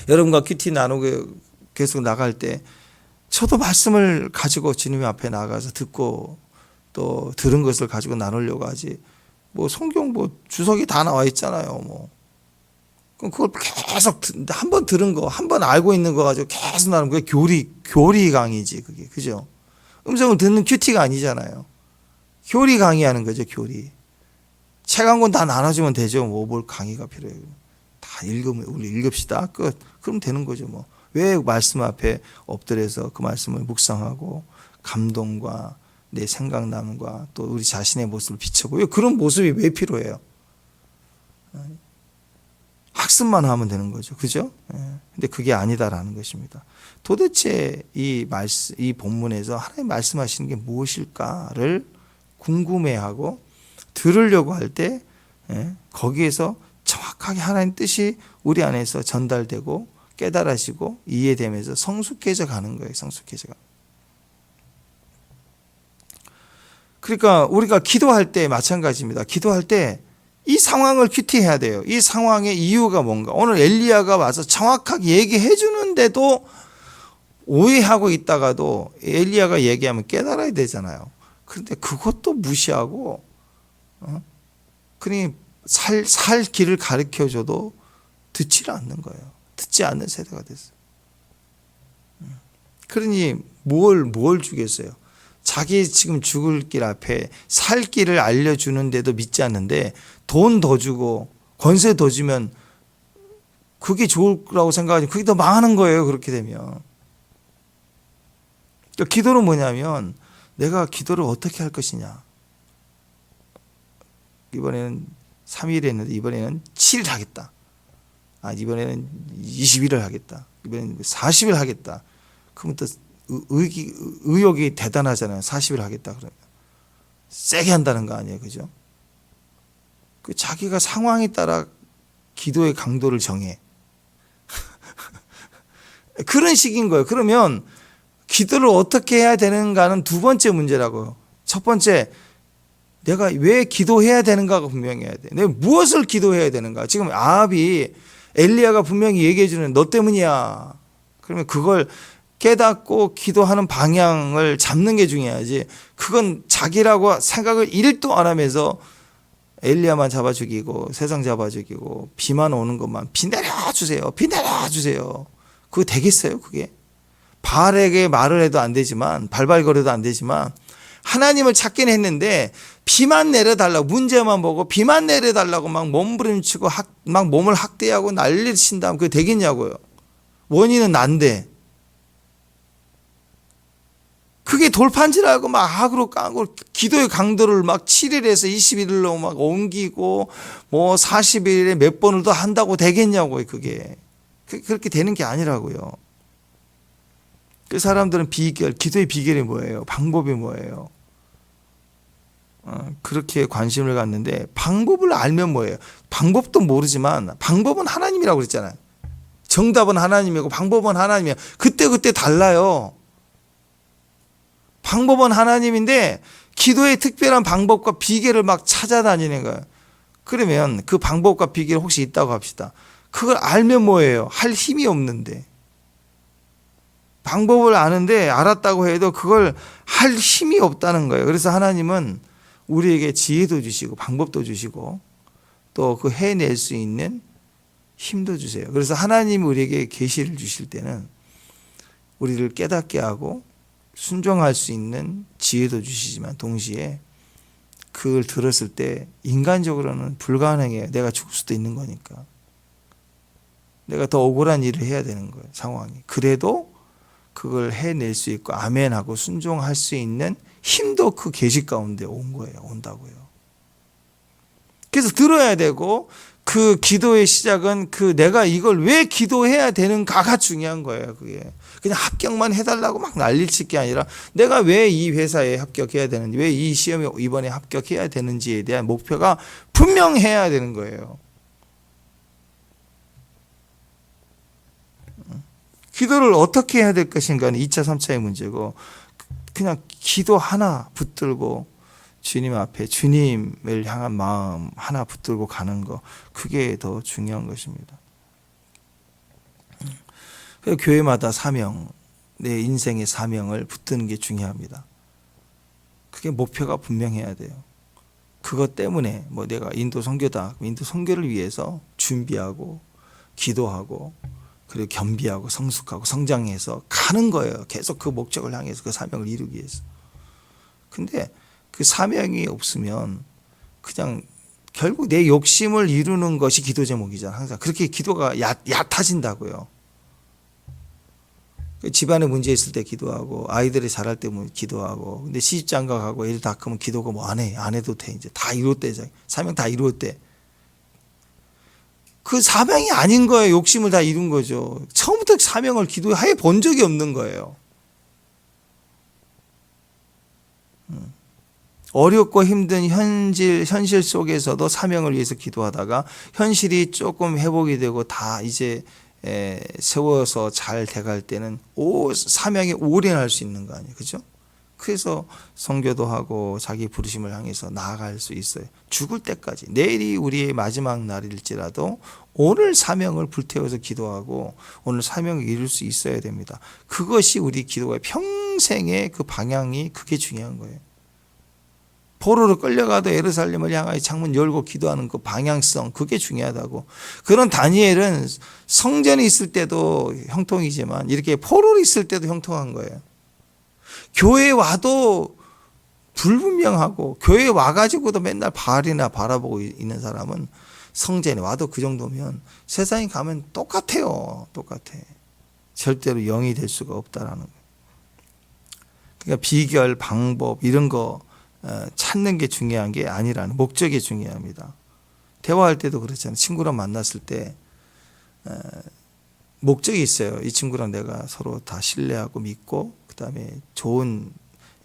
여러분과 큐티 나누고 계속 나갈 때 저도 말씀을 가지고 주님 앞에 나가서 듣고 또 들은 것을 가지고 나누려고 하지. 뭐 성경 뭐 주석이 다 나와 있잖아요. 뭐 그럼 그걸 계속 한 번 들은 거, 한 번 알고 있는 거 가지고 계속 나누는 게 교리 강의지. 그게 그죠? 음성을 듣는 큐티가 아니잖아요. 교리 강의하는 거죠. 교리. 책 한 권 다 나눠주면 되죠. 뭘 강의가 필요해요. 다 읽으면 우리 읽읍시다. 끝. 그럼 되는 거죠. 뭐 왜 말씀 앞에 엎드려서 그 말씀을 묵상하고 감동과 내 생각남과 또 우리 자신의 모습을 비춰보고 그런 모습이 왜 필요해요? 학습만 하면 되는 거죠. 그죠? 근데 그게 아니다라는 것입니다. 도대체 이 본문에서 하나님 말씀하시는 게 무엇일까를 궁금해하고 들으려고 할 때 거기에서 정확하게 하나님 뜻이 우리 안에서 전달되고 깨달아지고 이해되면서 성숙해져 가는 거예요. 성숙해져 가는. 그러니까 우리가 기도할 때 마찬가지입니다. 기도할 때 이 상황을 큐티해야 돼요. 이 상황의 이유가 뭔가. 오늘 엘리야가 와서 정확하게 얘기해 주는데도 오해하고 있다가도 엘리야가 얘기하면 깨달아야 되잖아요. 그런데 그것도 무시하고 그러니 살 길을 가르쳐줘도 듣지를 않는 거예요. 듣지 않는 세대가 됐어요. 그러니 뭘 주겠어요. 자기 지금 죽을 길 앞에 살 길을 알려주는데도 믿지 않는데 돈 더 주고 권세 더 주면 그게 좋을 거라고 생각하지 그게 더 망하는 거예요. 그렇게 되면. 그러니까 기도는 뭐냐면 내가 기도를 어떻게 할 것이냐. 이번에는 3일 했는데 이번에는 7일 하겠다. 이번에는 20일을 하겠다. 이번에는 40일 하겠다. 그러면 또 의욕이 대단하잖아요. 40일 하겠다 그러면. 세게 한다는 거 아니에요. 그죠? 그 자기가 상황에 따라 기도의 강도를 정해. 그런 식인 거예요. 그러면 기도를 어떻게 해야 되는가는 두 번째 문제라고요. 첫 번째, 내가 왜 기도해야 되는가가 분명해야 돼. 내가 무엇을 기도해야 되는가. 지금 아합이 엘리야가 분명히 얘기해 주는 너 때문이야. 그러면 그걸 깨닫고 기도하는 방향을 잡는 게 중요하지. 그건 자기라고 생각을 1도 안 하면서 엘리야만 잡아 죽이고 세상 잡아 죽이고 비만 오는 것만 비 내려주세요. 비 내려주세요. 그거 되겠어요? 그게? 바알에게 말을 해도 안 되지만 발발거려도 안 되지만 하나님을 찾긴 했는데 비만 내려달라고 문제만 보고 비만 내려달라고 막 몸부림치고 막 몸을 학대하고 난리를 친다면 그게 되겠냐고요. 원인은 난데. 그게 돌판지라고 막 악으로 까고 기도의 강도를 막 7일에서 21일로 막 옮기고 뭐 40일에 몇 번을 더 한다고 되겠냐고요. 그게 그렇게 되는 게 아니라고요. 그 사람들은 기도의 비결이 뭐예요? 방법이 뭐예요? 그렇게 관심을 갖는데 방법을 알면 뭐예요? 방법도 모르지만 방법은 하나님이라고 그랬잖아요. 정답은 하나님이고 방법은 하나님이에요. 그때 달라요. 방법은 하나님인데 기도의 특별한 방법과 비결을 막 찾아다니는 거예요. 그러면 그 방법과 비결이 혹시 있다고 합시다. 그걸 알면 뭐예요? 할 힘이 없는데. 방법을 아는데 알았다고 해도 그걸 할 힘이 없다는 거예요. 그래서 하나님은 우리에게 지혜도 주시고 방법도 주시고 또 그 해낼 수 있는 힘도 주세요. 그래서 하나님이 우리에게 계시를 주실 때는 우리를 깨닫게 하고 순종할 수 있는 지혜도 주시지만 동시에 그걸 들었을 때 인간적으로는 불가능해요. 내가 죽을 수도 있는 거니까. 내가 더 억울한 일을 해야 되는 거예요. 상황이. 그래도 그걸 해낼 수 있고 아멘하고 순종할 수 있는 힘도 그 계시 가운데 온다고요. 그래서 들어야 되고 그 기도의 시작은 그 내가 이걸 왜 기도해야 되는가가 중요한 거예요. 그게 그냥 합격만 해달라고 막 난리칠 게 아니라 내가 왜 이 회사에 합격해야 되는지, 왜 이 시험에 이번에 합격해야 되는지에 대한 목표가 분명해야 되는 거예요. 기도를 어떻게 해야 될 것인가는 2차, 3차의 문제고 그냥 기도 하나 붙들고 주님 앞에 주님을 향한 마음 하나 붙들고 가는 거, 그게 더 중요한 것입니다. 교회마다 사명, 내 인생의 사명을 붙드는 게 중요합니다. 그게 목표가 분명해야 돼요. 그것 때문에 뭐 내가 인도 선교다, 인도 선교를 위해서 준비하고 기도하고 그리고 겸비하고 성숙하고 성장해서 가는 거예요. 계속 그 목적을 향해서 그 사명을 이루기 위해서. 근데 그 사명이 없으면 그냥 결국 내 욕심을 이루는 것이 기도 제목이잖아. 항상 그렇게 기도가 얕아진다고요. 집안에 문제 있을 때 기도하고 아이들이 자랄 때 기도하고 근데 시집장가가고 애들 다 크면 기도가 뭐 안 해도 돼. 이제 다 이뤘대. 사명 다 이뤘대. 그 사명이 아닌 거예요. 욕심을 다 이룬 거죠. 처음부터 사명을 기도해 본 적이 없는 거예요. 어렵고 힘든 현실 속에서도 사명을 위해서 기도하다가 현실이 조금 회복이 되고 다 이제 세워서 잘 돼갈 때는 사명에 올인할 수 있는 거 아니에요. 그죠? 그래서 선교도 하고 자기 부르심을 향해서 나아갈 수 있어요. 죽을 때까지. 내일이 우리의 마지막 날일지라도 오늘 사명을 불태워서 기도하고 오늘 사명을 이룰 수 있어야 됩니다. 그것이 우리 기도의 평생의 그 방향이 그게 중요한 거예요. 포로로 끌려가도 예루살렘을 향하여 창문 열고 기도하는 그 방향성, 그게 중요하다고. 그런 다니엘은 성전이 있을 때도 형통이지만 이렇게 포로로 있을 때도 형통한 거예요. 교회에 와도 불분명하고 교회에 와가지고도 맨날 바알이나 바라보고 있는 사람은 성전에 와도 그 정도면 세상에 가면 똑같아요. 똑같아. 절대로 영이 될 수가 없다라는 거예요. 그러니까 비결, 방법 이런 거 찾는 게 중요한 게 아니라는, 목적이 중요합니다. 대화할 때도 그렇잖아요. 친구랑 만났을 때 목적이 있어요. 이 친구랑 내가 서로 다 신뢰하고 믿고 그다음에 좋은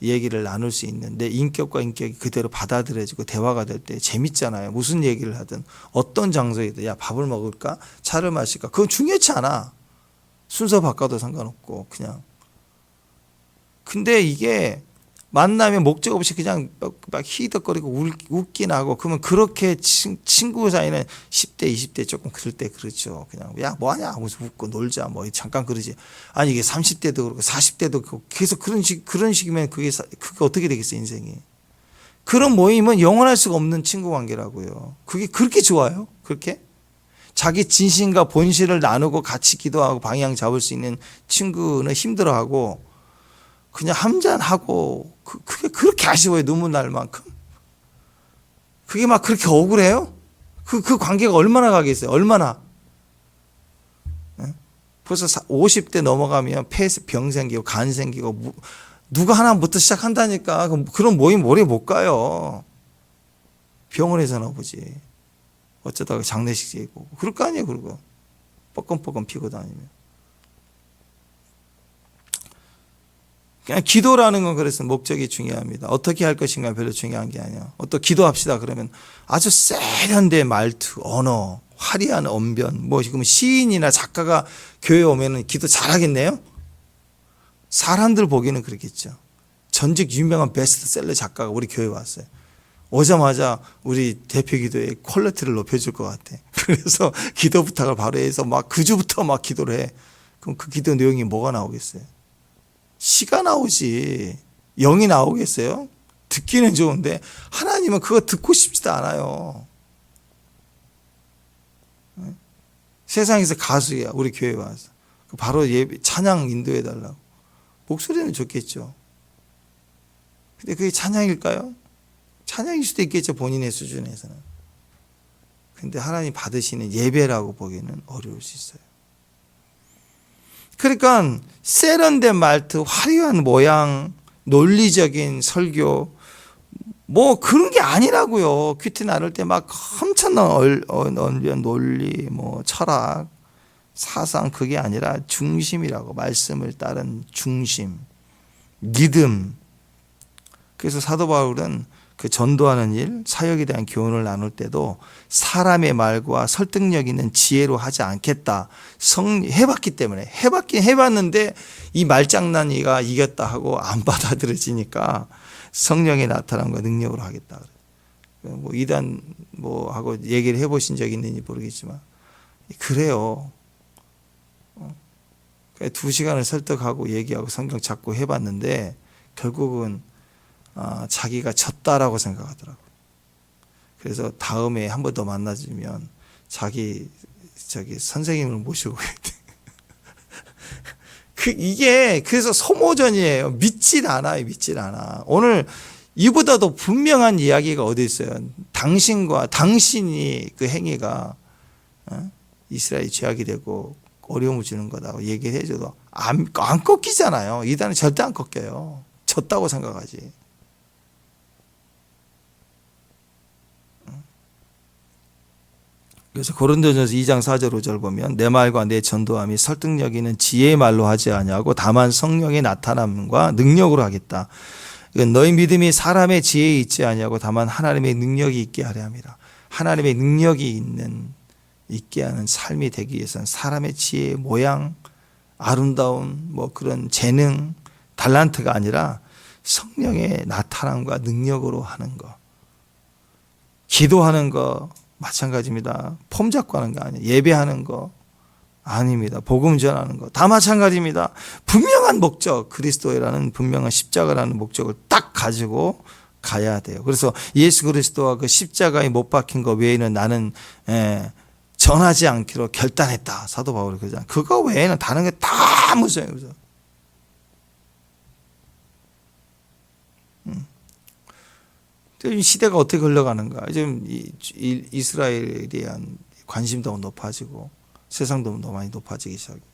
얘기를 나눌 수 있는 내 인격과 인격이 그대로 받아들여지고 대화가 될 때 재밌잖아요. 무슨 얘기를 하든 어떤 장소에든 야 밥을 먹을까? 차를 마실까? 그건 중요치 않아. 순서 바꿔도 상관없고 그냥. 근데 이게 만나면 목적 없이 그냥 막 히덕거리고 웃긴 하고 그러면 그렇게 친구 사이는 10대, 20대 조금 그럴 때 그렇죠. 그냥 야 뭐하냐 하면서 웃고 놀자 뭐 잠깐 그러지. 아니 이게 30대도 그렇고 40대도 그렇고 계속 그런 식이면 그게 어떻게 되겠어요 인생이. 그런 모임은 영원할 수가 없는 친구 관계라고요. 그게 그렇게 좋아요? 그렇게? 자기 진심과 본실을 나누고 같이 기도하고 방향 잡을 수 있는 친구는 힘들어하고 그냥 한잔하고 그게 그렇게 아쉬워요. 눈물 날 만큼. 그게 막 그렇게 억울해요? 그 관계가 얼마나 가겠어요? 얼마나? 벌써 50대 넘어가면 폐병 생기고 간 생기고 누가 하나부터 시작한다니까. 그런 모임 오래 못 가요. 병원에서나 보지. 어쩌다가 장례식 지고 그럴 거 아니에요. 그러고 뻐끔뻐끔 피고 다니면. 그냥 기도라는 건 그래서 목적이 중요합니다. 어떻게 할 것인가 별로 중요한 게 아니에요. 또 기도합시다 그러면 아주 세련된 말투, 언어, 화려한 언변, 뭐 지금 시인이나 작가가 교회 오면은 기도 잘하겠네요. 사람들 보기에는 그렇겠죠. 전직 유명한 베스트셀러 작가가 우리 교회 왔어요. 오자마자 우리 대표 기도의 퀄리티를 높여줄 것 같아. 그래서 기도 부탁을 바로 해서 막 그 주부터 막 기도를 해. 그럼 그 기도 내용이 뭐가 나오겠어요? 시가 나오지. 영이 나오겠어요? 듣기는 좋은데 하나님은 그거 듣고 싶지도 않아요. 세상에서 가수야. 우리 교회 와서. 바로 예배, 찬양 인도해 달라고. 목소리는 좋겠죠. 근데 그게 찬양일까요? 찬양일 수도 있겠죠. 본인의 수준에서는. 근데 하나님 받으시는 예배라고 보기에는 어려울 수 있어요. 그러니까 세련된 말투, 화려한 모양, 논리적인 설교 뭐 그런 게 아니라고요. 큐티 나눌 때 막 엄청난 언변, 논리, 뭐 철학, 사상 그게 아니라 중심이라고. 말씀을 따른 중심, 믿음. 그래서 사도 바울은 그 전도하는 일, 사역에 대한 교훈을 나눌 때도 사람의 말과 설득력 있는 지혜로 하지 않겠다. 해봤기 때문에. 해봤는데 이 말장난이가 이겼다 하고 안 받아들여지니까 성령의 나타남과 능력으로 하겠다. 뭐 이단 뭐 하고 얘기를 해보신 적이 있는지 모르겠지만 그래요. 2시간을 설득하고 얘기하고 성경 찾고 해봤는데 결국은 자기가 졌다라고 생각하더라고요. 그래서 다음에 한 번 더 만나주면 자기 선생님을 모시고 가야 돼. 이게 그래서 소모전이에요. 믿질 않아요. 믿질 않아. 오늘 이보다도 분명한 이야기가 어디 있어요. 당신이 그 행위가 이스라엘이 죄악이 되고 어려움을 주는 거다고 얘기를 해줘도 안 꺾이잖아요. 이단은 절대 안 꺾여요. 졌다고 생각하지. 그래서 고린도전서 2장 4절 5절 보면 내 말과 내 전도함이 설득력 있는 지혜의 말로 하지 아니하고 다만 성령의 나타남과 능력으로 하겠다. 너희 믿음이 사람의 지혜에 있지 아니하고 다만 하나님의 능력이 있게 하려 함이라. 하나님의 능력이 있게 하는 삶이 되기 위해서는 사람의 지혜, 모양, 아름다운 뭐 그런 재능, 달란트가 아니라 성령의 나타남과 능력으로 하는 거. 기도하는 거 마찬가지입니다. 폼 잡고 하는 거 아니에요. 예배하는 거 아닙니다. 복음 전하는 거 다 마찬가지입니다. 분명한 목적, 그리스도라는 분명한 십자가라는 목적을 딱 가지고 가야 돼요. 그래서 예수 그리스도와 그 십자가에 못 박힌 거 외에는 나는 전하지 않기로 결단했다. 사도 바울이 그러잖아요. 그거 외에는 다른 게 다 무서워요. 시대가 어떻게 흘러가는가. 지금 이스라엘에 대한 관심도 높아지고 세상도 너무 많이 높아지기 시작했고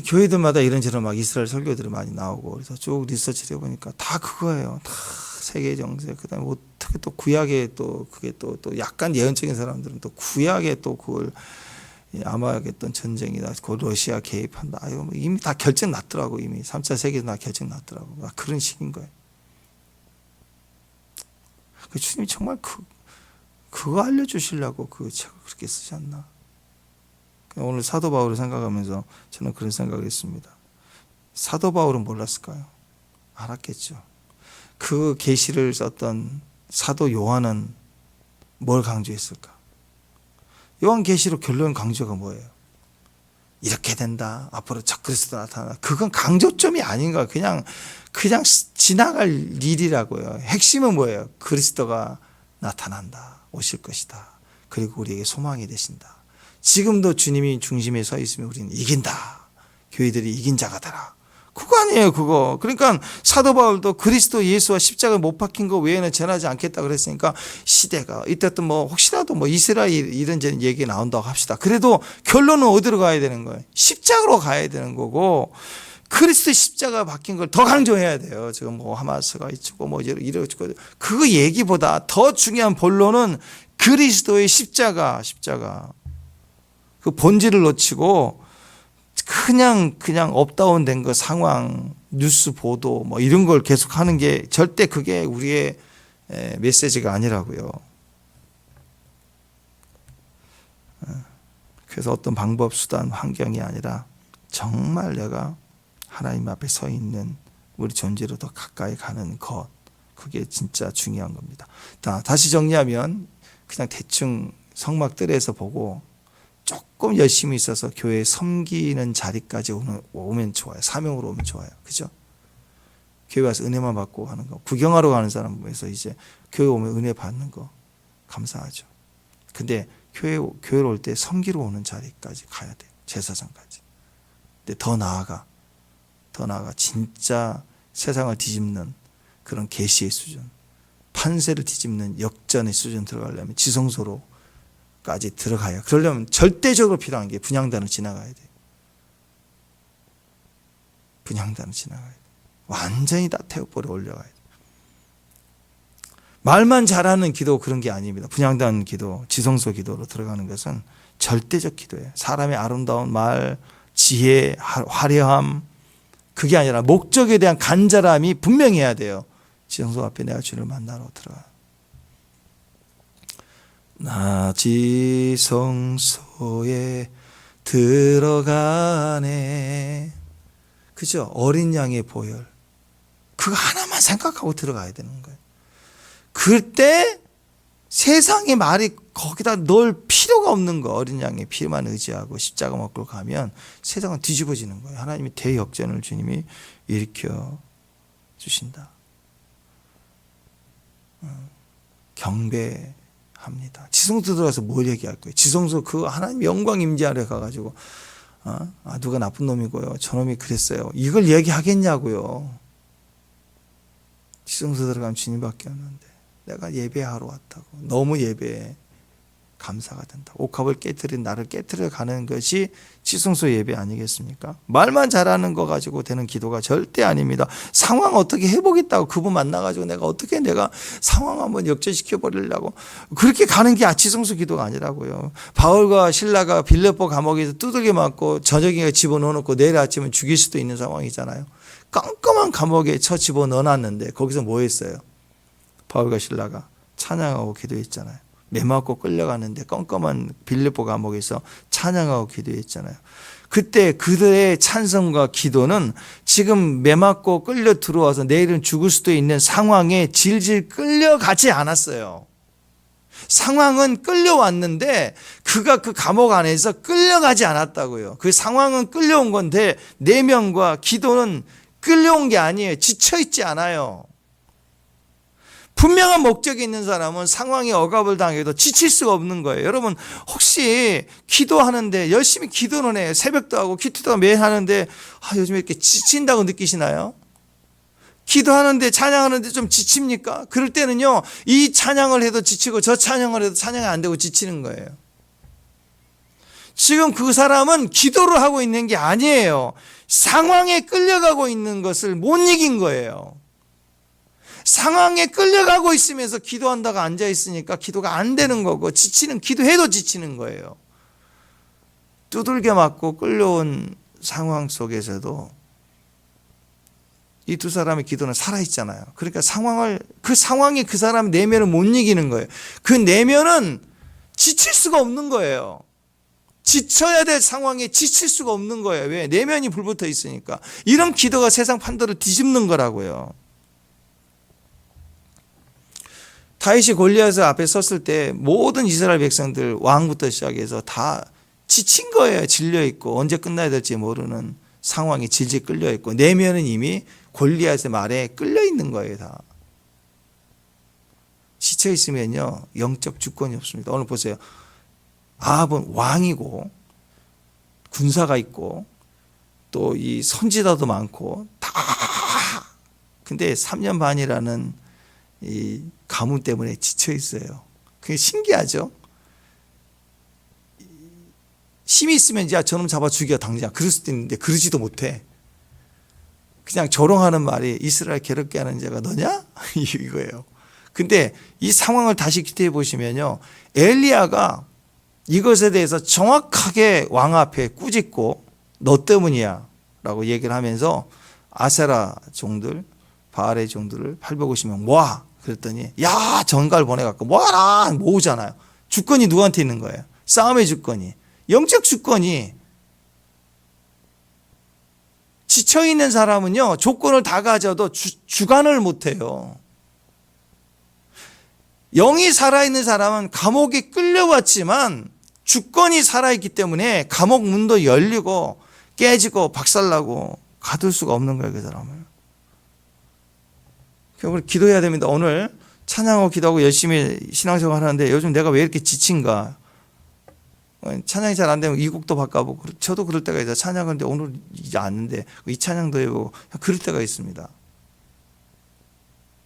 교회들마다 이런저런 막 이스라엘 설교들이 많이 나오고 그래서 쭉 리서치를 해보니까 다 그거예요. 다 세계 정세. 그다음에 어떻게 또 구약에 또 그게 또 약간 예언적인 사람들은 또 구약에 또 그걸 아마겟돈 전쟁이다. 그 러시아 개입한다. 뭐 이미 다 결정 났더라고. 이미 3차 세계도 다 결정 났더라고. 그런 식인 거예요. 그 주님이 정말 그거 알려주시려고 그 책을 그렇게 쓰지 않나. 오늘 사도 바울을 생각하면서 저는 그런 생각을 했습니다. 사도 바울은 몰랐을까요? 알았겠죠. 그 계시를 썼던 사도 요한은 뭘 강조했을까? 요한 계시록 결론 강조가 뭐예요? 이렇게 된다. 앞으로 적그리스도 나타난다. 그건 강조점이 아닌가. 그냥 지나갈 일이라고요. 핵심은 뭐예요? 그리스도가 나타난다. 오실 것이다. 그리고 우리에게 소망이 되신다. 지금도 주님이 중심에 서 있으면 우리는 이긴다. 교회들이 이긴 자가 되라. 그거 아니에요, 그거. 그러니까 사도 바울도 그리스도 예수와 십자가에 못 박힌 거 외에는 전하지 않겠다 그랬으니까 시대가 이때 또 뭐 혹시라도 뭐 이스라엘 이런저런 얘기 나온다고 합시다. 그래도 결론은 어디로 가야 되는 거예요? 십자가로 가야 되는 거고 그리스도 십자가 박힌 걸 더 강조해야 돼요. 지금 뭐 하마스가 있고 뭐 이러고 그 얘기보다 더 중요한 본론은 그리스도의 십자가. 그 본질을 놓치고 그냥 업다운 된 거 상황, 뉴스 보도 뭐 이런 걸 계속 하는 게 절대 그게 우리의 메시지가 아니라고요. 그래서 어떤 방법, 수단, 환경이 아니라 정말 내가 하나님 앞에 서 있는 우리 존재로 더 가까이 가는 것, 그게 진짜 중요한 겁니다. 다시 정리하면 그냥 대충 성막들에서 보고 조금 열심히 있어서 교회에 섬기는 자리까지 오면 좋아요. 사명으로 오면 좋아요. 그죠? 교회 와서 은혜만 받고 하는 거. 구경하러 가는 사람에서 이제 교회 오면 은혜 받는 거 감사하죠. 근데 교회로 올 때 섬기러 오는 자리까지 가야 돼요. 제사장까지. 근데 더 나아가 진짜 세상을 뒤집는 그런 계시의 수준, 판세를 뒤집는 역전의 수준 들어가려면 지성소로까지 들어가야. 그러려면 절대적으로 필요한 게 분향단을 지나가야 돼요. 분향단을 지나가야 돼요. 완전히 다 태우벌에 올려가야 돼요. 말만 잘하는 기도 그런 게 아닙니다. 분향단 기도, 지성소 기도로 들어가는 것은 절대적 기도예요. 사람의 아름다운 말, 지혜, 화려함, 그게 아니라 목적에 대한 간절함이 분명해야 돼요. 지성소 앞에 내가 주를 만나러 들어가. 나 지성소에 들어가네. 그죠? 어린 양의 보혈. 그거 하나만 생각하고 들어가야 되는 거예요. 그때 세상의 말이 거기다 넣을 필요가 없는 거. 어린 양의 피만 의지하고 십자가 먹고 가면 세상은 뒤집어지는 거예요. 하나님이 대역전을 주님이 일으켜 주신다. 경배합니다. 지성소 들어가서 뭘 얘기할 거예요? 지성소 그 하나님 영광 임재하러 가가지고 누가 나쁜 놈이고요. 저놈이 그랬어요. 이걸 얘기하겠냐고요. 지성소 들어가면 주님밖에 없는데 내가 예배하러 왔다고. 너무 예배해. 감사가 된다. 옥합을 깨트린 나를 깨트려 가는 것이 지성소 예배 아니겠습니까? 말만 잘하는 거 가지고 되는 기도가 절대 아닙니다. 상황 어떻게 해보겠다고 그분 만나가지고 내가 상황 한번 역전시켜 버리려고 그렇게 가는 게 지성소 기도가 아니라고요. 바울과 실라가 빌립보 감옥에서 두들겨 맞고 저녁에 집어넣어놓고 내일 아침은 죽일 수도 있는 상황이잖아요. 깜깜한 감옥에 집어넣어놨는데 거기서 뭐 했어요? 바울과 실라가 찬양하고 기도했잖아요. 매 맞고 끌려가는데 껌껌한 빌립보 감옥에서 찬양하고 기도했잖아요. 그때 그들의 찬성과 기도는 지금 매 맞고 끌려 들어와서 내일은 죽을 수도 있는 상황에 질질 끌려가지 않았어요. 상황은 끌려왔는데 그가 그 감옥 안에서 끌려가지 않았다고요. 그 상황은 끌려온 건데 내면과 기도는 끌려온 게 아니에요. 지쳐있지 않아요. 분명한 목적이 있는 사람은 상황에 억압을 당해도 지칠 수가 없는 거예요. 여러분 혹시 기도하는데 열심히 기도는 해요. 새벽도 하고 기도도 매일 하는데 요즘에 이렇게 지친다고 느끼시나요? 기도하는데 찬양하는데 좀 지칩니까? 그럴 때는요, 이 찬양을 해도 지치고 저 찬양을 해도 찬양이 안 되고 지치는 거예요. 지금 그 사람은 기도를 하고 있는 게 아니에요. 상황에 끌려가고 있는 것을 못 이긴 거예요. 상황에 끌려가고 있으면서 기도한다가 앉아있으니까 기도가 안 되는 거고 기도해도 지치는 거예요. 두들겨 맞고 끌려온 상황 속에서도 이 두 사람의 기도는 살아있잖아요. 그러니까 그 상황이 그 사람 내면을 못 이기는 거예요. 그 내면은 지칠 수가 없는 거예요. 지쳐야 될 상황에 지칠 수가 없는 거예요. 왜? 내면이 불붙어 있으니까. 이런 기도가 세상 판도를 뒤집는 거라고요. 다윗이 골리앗 앞에 섰을 때 모든 이스라엘 백성들 왕부터 시작해서 다 지친 거예요. 질려있고 언제 끝나야 될지 모르는 상황에 질질 끌려있고 내면은 이미 골리앗의 말에 끌려있는 거예요. 다 지쳐있으면요 영적 주권이 없습니다. 오늘 보세요. 아합은 왕이고 군사가 있고 또 이 선지자도 많고 다 근데 3년 반이라는 이 가뭄 때문에 지쳐 있어요. 그게 신기하죠? 힘이 있으면 야 저놈 잡아 죽여 당장 그럴 수도 있는데 그러지도 못해. 그냥 조롱하는 말이 이스라엘 괴롭게 하는 자가 너냐? 이거예요. 근데 이 상황을 다시 기대해 보시면요. 엘리야가 이것에 대해서 정확하게 왕 앞에 꾸짖고 너 때문이야 라고 얘기를 하면서 아세라 종들, 바알의 종들을 850명 모아. 그랬더니 야 전가를 보내갖고 모아라 모으잖아요. 주권이 누구한테 있는 거예요? 싸움의 주권이, 영적 주권이. 지쳐있는 사람은요 조건을 다 가져도 주관을 못해요. 영이 살아있는 사람은 감옥에 끌려왔지만 주권이 살아있기 때문에 감옥 문도 열리고 깨지고 박살나고 가둘 수가 없는 거예요, 그 사람을. 우리 기도해야 됩니다. 오늘 찬양하고 기도하고 열심히 신앙생활 하는데 요즘 내가 왜 이렇게 지친가? 찬양이 잘 안 되면 이 곡도 바꿔보고, 저도 그럴 때가 있어요. 찬양하는데 오늘 이제 안는데 이 찬양도 해보고 그럴 때가 있습니다.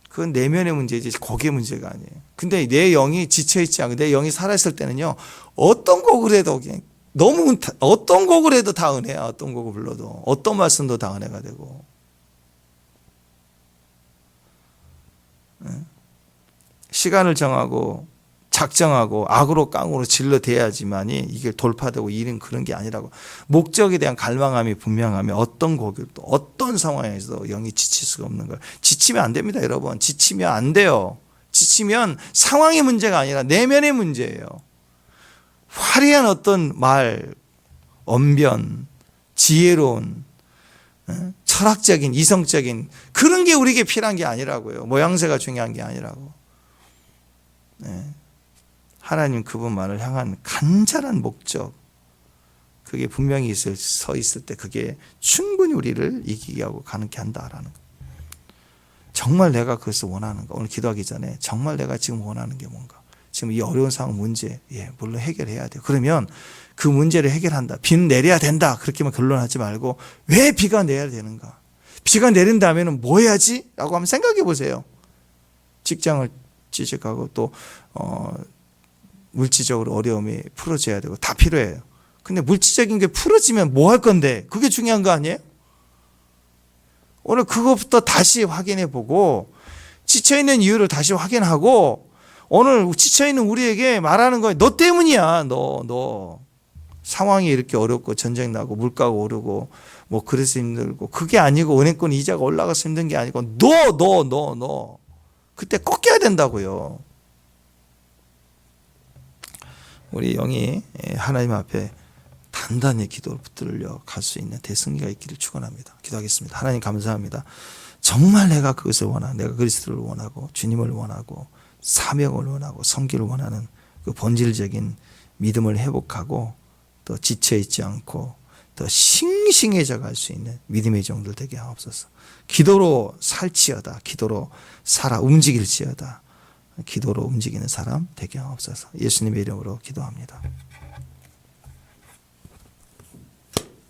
그건 내면의 문제지 곡의 문제가 아니에요. 근데 내 영이 지쳐있지 않고 내 영이 살아있을 때는요, 어떤 곡을 해도 그냥 너무 어떤 곡을 해도 다 은혜야. 어떤 곡을 불러도 어떤 말씀도 다 은혜가 되고. 시간을 정하고 작정하고 악으로 깡으로 질러대야지만이 이게 돌파되고 일은 그런 게 아니라고. 목적에 대한 갈망함이 분명하면 어떤 곡을 또 어떤 상황에서도 영이 지칠 수가 없는 걸. 지치면 안 됩니다, 여러분. 지치면 안 돼요. 지치면 상황의 문제가 아니라 내면의 문제예요. 화려한 어떤 말, 언변, 지혜로운, 철학적인, 이성적인 그런 게 우리에게 필요한 게 아니라고요. 모양새가 중요한 게 아니라고. 하나님 그분만을 향한 간절한 목적, 그게 분명히 서 있을 때 그게 충분히 우리를 이기게 하고 가능케 한다라는 거. 정말 내가 그것을 원하는가? 오늘 기도하기 전에 정말 내가 지금 원하는 게 뭔가? 지금 이 어려운 상황 문제, 물론 해결해야 돼요. 그러면 그 문제를 해결한다. 비는 내려야 된다. 그렇게만 결론하지 말고 왜 비가 내야 되는가? 비가 내린다면 뭐 해야지? 라고 한번 생각해 보세요. 직장을 취직하고 또 물질적으로 어려움이 풀어져야 되고 다 필요해요. 근데 물질적인 게 풀어지면 뭐 할 건데? 그게 중요한 거 아니에요? 오늘 그것부터 다시 확인해 보고 지쳐있는 이유를 다시 확인하고 오늘 지쳐있는 우리에게 말하는 거예요. 너 때문이야. 너 상황이 이렇게 어렵고 전쟁 나고 물가가 오르고 뭐 그래서 힘들고 그게 아니고 은행권 이자가 올라가서 힘든 게 아니고 너 그때 꺾여야 된다고요. 우리 영이 하나님 앞에 단단히 기도를 붙들려 갈 수 있는 대승리가 있기를 축원합니다. 기도하겠습니다. 하나님 감사합니다. 정말 내가 그것을 원하고 내가 그리스도를 원하고 주님을 원하고 사명을 원하고 섬기를 원하는 그 본질적인 믿음을 회복하고 또 지쳐있지 않고 더 싱싱해져 갈 수 있는 믿음의 종들 되게 하옵소서. 기도로 살지어다. 기도로 살아 움직일지어다. 기도로 움직이는 사람 되게 하옵소서. 예수님의 이름으로 기도합니다.